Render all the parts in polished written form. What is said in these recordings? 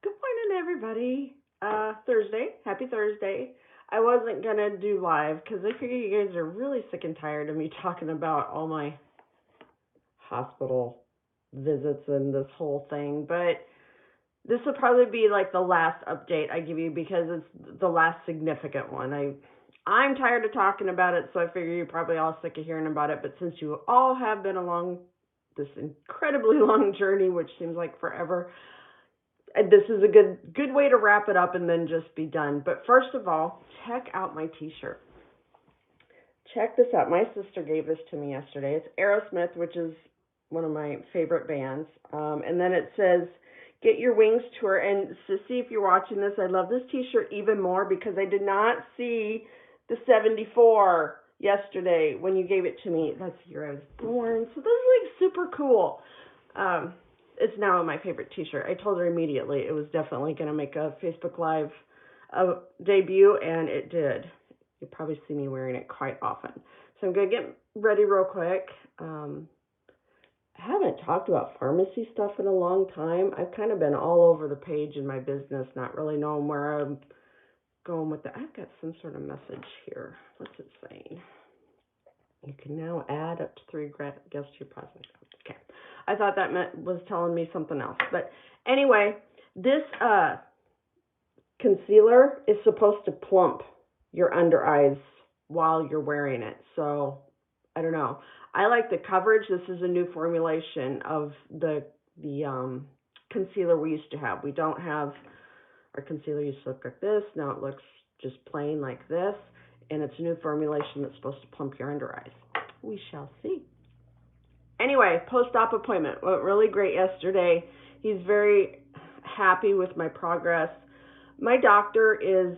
Good morning, everybody. Thursday. Happy Thursday. I wasn't going to do live because I figure you guys are really sick and tired of me talking about all my hospital visits and this whole thing. But this will probably be like the last update I give you because it's the last significant one. I'm tired of talking about it, so I figure you're probably all sick of hearing about it. But since you all have been along this incredibly long journey, which seems like forever, this is a good way to wrap it up and then just be done. But first of all, check out my t-shirt. Check this out. My sister gave this to me yesterday. It's Aerosmith, which is one of my favorite bands. And then it says, "Get Your Wings Tour." And Sissy, if you're watching this, I love this t-shirt even more because I did not see the 74 yesterday when you gave it to me. That's the year I was born. So this is like super cool. It's now my favorite t-shirt. I told her immediately it was definitely going to make a Facebook Live debut, and it did. You'll probably see me wearing it quite often. So I'm going to get ready real quick. I haven't talked about pharmacy stuff in a long time. I've kind of been all over the page in my business, not really knowing where I'm going with that. I've got some sort of message here. What's it saying? You can now add up to 3 guests to your prospect. Okay. I thought that was telling me something else. But anyway, this concealer is supposed to plump your under eyes while you're wearing it. So, I don't know. I like the coverage. This is a new formulation of the concealer we used to have. We don't have, our concealer used to look like this. Now it looks just plain like this. And it's a new formulation that's supposed to plump your under eyes. We shall see. Anyway, post-op appointment went really great yesterday. He's very happy with my progress. My doctor is,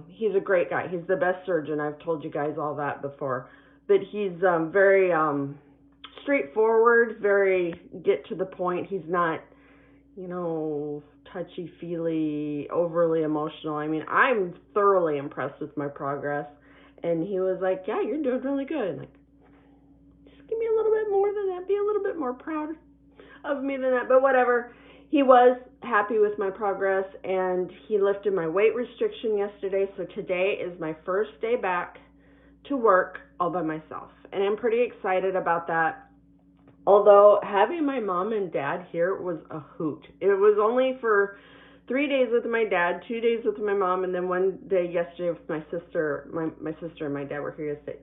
he's a great guy. He's the best surgeon. I've told you guys all that before. But he's very straightforward, very get to the point. He's not, touchy-feely, overly emotional. I mean, I'm thoroughly impressed with my progress. And he was like, "Yeah, you're doing really good." Like, just give me a little bit more than that. Be a little bit more proud of me than that. But whatever. He was happy with my progress, and he lifted my weight restriction yesterday. So today is my first day back to work all by myself. And I'm pretty excited about that. Although having my mom and dad here was a hoot. It was only for 3 days with my dad, 2 days with my mom, and then 1 day yesterday with my sister. My sister and my dad were here yesterday.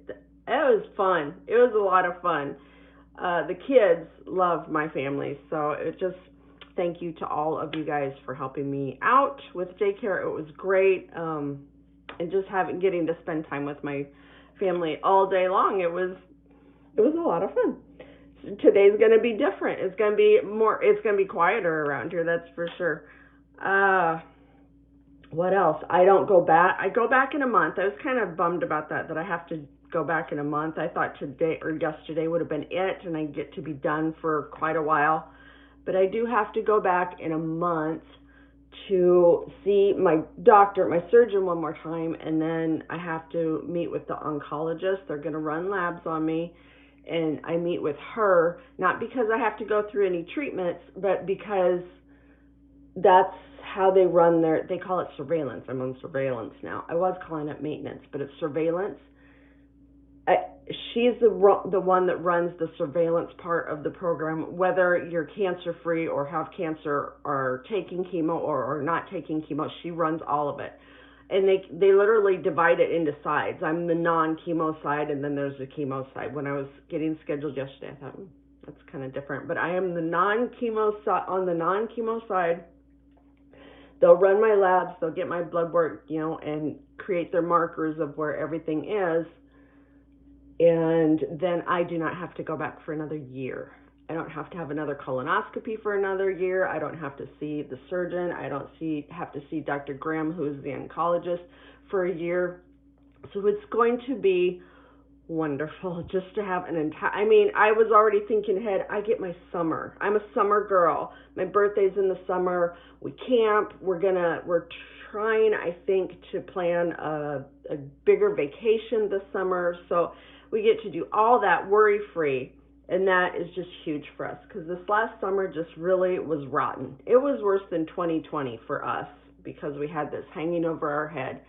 It was fun. It was a lot of fun. The kids love my family, so thank you to all of you guys for helping me out with daycare. It was great, and just getting to spend time with my family all day long. It was a lot of fun. Today's going to be different. It's going to be quieter around here, that's for sure. What else? I don't go back. I go back in a month. I was kind of bummed about that I have to go back in a month. I thought today or yesterday would have been it, and I get to be done for quite a while. But I do have to go back in a month to see my doctor, my surgeon one more time, and then I have to meet with the oncologist. They're going to run labs on me. And I meet with her, not because I have to go through any treatments, but because that's how they run they call it surveillance. I'm on surveillance now. I was calling it maintenance, but it's surveillance. She's the one that runs the surveillance part of the program, whether you're cancer-free or have cancer or taking chemo or not taking chemo. She runs all of it. And they literally divide it into sides. I'm the non-chemo side, and then there's the chemo side. When I was getting scheduled yesterday, I thought, that's kind of different. But I am the non-chemo side. On the non-chemo side, they'll run my labs, they'll get my blood work, and create their markers of where everything is. And then I do not have to go back for another year. I don't have to have another colonoscopy for another year. I don't have to see the surgeon. I don't have to see Dr. Graham, who's the oncologist, for a year. So it's going to be wonderful just to have I was already thinking ahead. I get my summer. I'm a summer girl. My birthday's in the summer. We camp. We're trying, I think, to plan a bigger vacation this summer. So we get to do all that worry-free. And that is just huge for us because this last summer just really was rotten. It was worse than 2020 for us because we had this hanging over our head.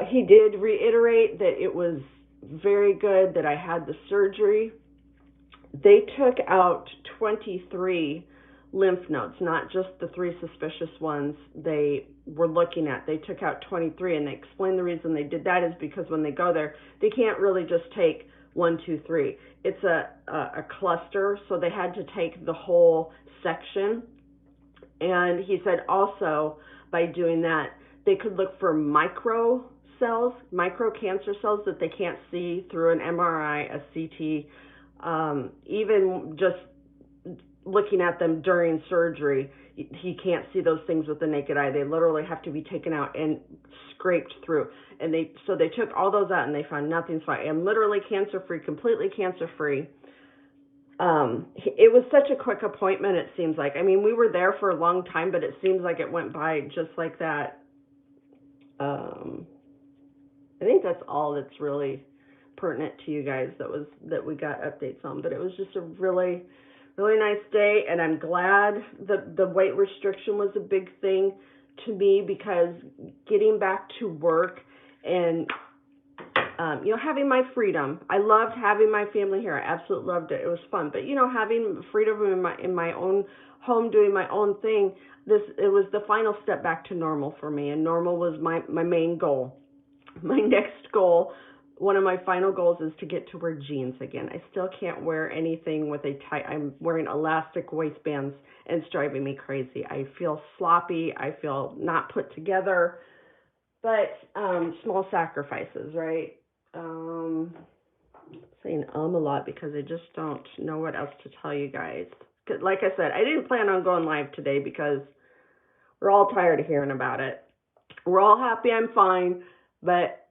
He did reiterate that it was very good that I had the surgery. They took out 23 lymph nodes, not just the 3 suspicious ones they were looking at. They took out 23, and they explained the reason they did that is because when they go there, they can't really just take 1, 2, 3. It's a cluster, so they had to take the whole section. And he said also by doing that, they could look for micro cells, micro cancer cells that they can't see through an MRI, a CT, even just looking at them during surgery. He can't see those things with the naked eye. They literally have to be taken out and scraped through. And they took all those out and they found nothing's fine. I'm literally cancer-free, completely cancer-free. It was such a quick appointment, it seems like. I mean, we were there for a long time, but it seems like it went by just like that. I think that's all that's really pertinent to you guys that we got updates on. But it was just a really, really nice day, and I'm glad the weight restriction was a big thing to me because getting back to work and having my freedom. I loved having my family here. I absolutely loved it. It was fun. But having freedom in my own home, doing my own thing, it was the final step back to normal for me, and normal was my main goal. My next goal, one of my final goals, is to get to wear jeans again. I still can't wear anything with a tight. I'm wearing elastic waistbands, and it's driving me crazy. I feel sloppy. I feel not put together. But small sacrifices, right? Saying a lot because I just don't know what else to tell you guys. Like I said, I didn't plan on going live today because we're all tired of hearing about it. We're all happy I'm fine, but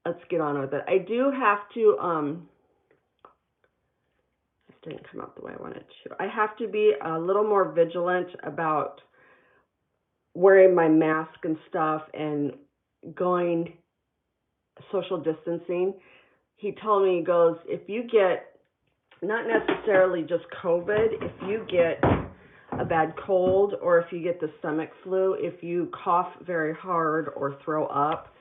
let's get on with it. I do have to, this didn't come out the way I wanted to. I have to be a little more vigilant about wearing my mask and stuff and going social distancing. He told me, he goes, if you get, not necessarily just COVID, if you get a bad cold or if you get the stomach flu, if you cough very hard or throw up,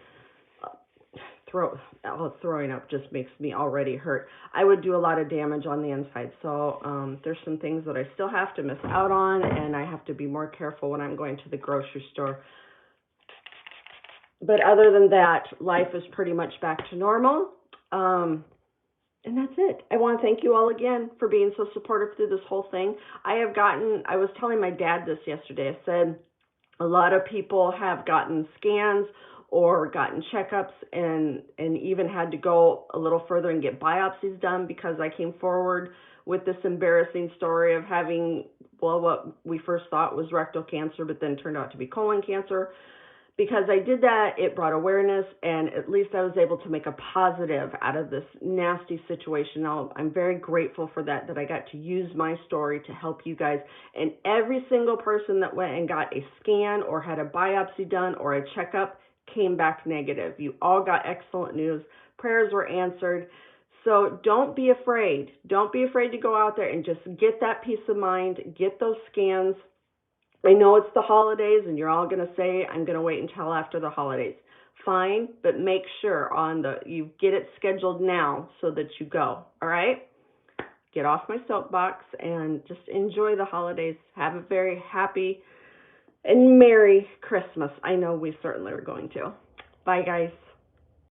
throwing up just makes me already hurt. I would do a lot of damage on the inside. So there's some things that I still have to miss out on, and I have to be more careful when I'm going to the grocery store. But other than that, life is pretty much back to normal. And that's it. I want to thank you all again for being so supportive through this whole thing. I was telling my dad this yesterday. I said a lot of people have gotten scans or gotten checkups and even had to go a little further and get biopsies done because I came forward with this embarrassing story of having, what we first thought was rectal cancer, but then turned out to be colon cancer. Because I did that, it brought awareness, and at least I was able to make a positive out of this nasty situation. Now, I'm very grateful for that I got to use my story to help you guys. And every single person that went and got a scan or had a biopsy done or a checkup came back negative. You all got excellent news. Prayers were answered. So don't be afraid. Don't be afraid to go out there and just get that peace of mind, get those scans. I know it's the holidays, and you're all going to say, I'm going to wait until after the holidays. Fine, but make sure you get it scheduled now so that you go, all right? Get off my soapbox and just enjoy the holidays. Have a very happy and Merry Christmas. I know we certainly are going to. Bye, guys.